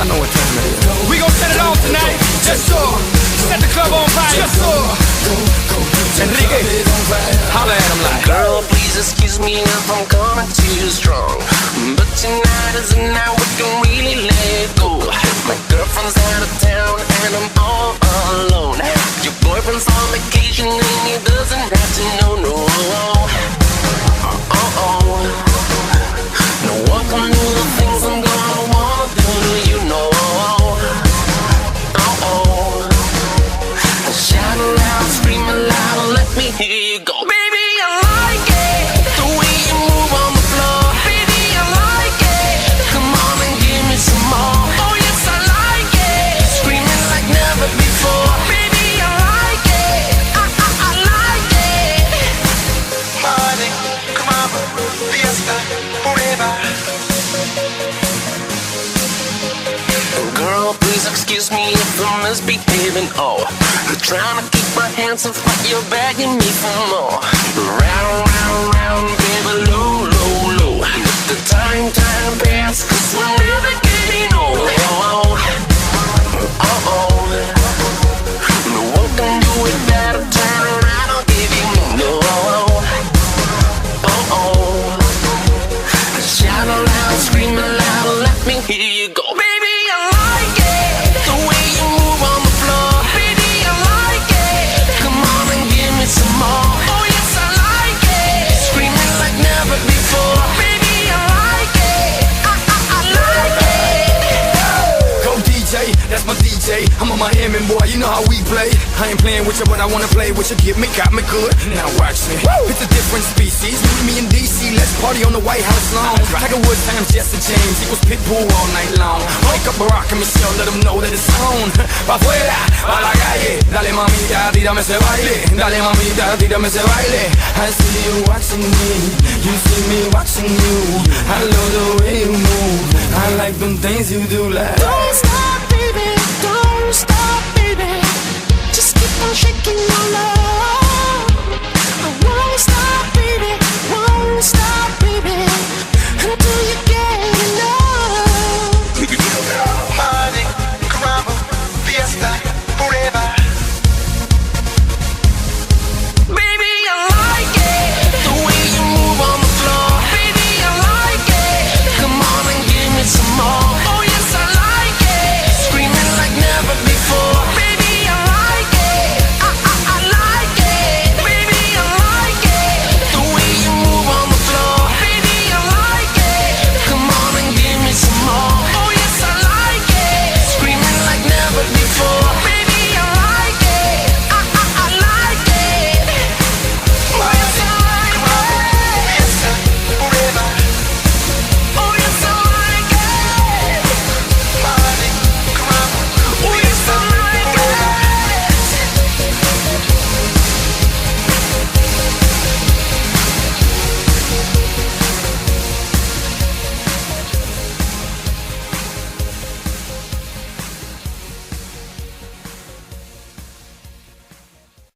I know what time it is. We gon' set it off tonight. Yes, sir. Set the club on fire. Yes, sir. Enrique, holla at him like. Girl, please excuse me if I'm coming too strong, but tonight is the night we can really let it go. My girlfriend's out of town and I'm all alone. Your boyfriend's on vacation and he doesn't have to know, no. No one can do the things I'm gonna wanna do to you, no. Shout aloud, scream aloud, let me hear you go. Baby, I like it, the way you move on the floor. Baby, I like it, come on and give me some more. Oh yes, I like it, screaming like never before. Baby, I like it, I like it. Party, come on, fiesta, forever. Girl, please excuse me if I'm misbehaving. Oh, trying to keep my hands off, but you're begging me for more. Round, round, round, baby, low, low, low. Let the time pass, 'cause we're never getting old. No one can do it better. Turn around, I'll give you more. Shout aloud, scream aloud, let me hear you go. Baby, I like it, the way you move on the floor. Baby, I like it, come on and give me some more. Oh yes, I like it, screaming like never before. Baby, I like it, I like it. Go DJ, that's my DJ. I'm a Miami boy, you know how we play. I ain't playing with you, but I wanna play with you. Get me, got me good. Now watch me. It's a different species. Meet me in DC, let's party on the White House lawn. Tiger Woods times Jesse James, equals Pitbull all night long. Wake up Barack and Michelle, let them know that it's on. Pa' afuera, pa' la calle. Dale mamita, tírame ese baile. Dale mamita, tírame ese baile. I see you watching me, you see me watching you. I love the way you move, I like them things you do like. Don't stop.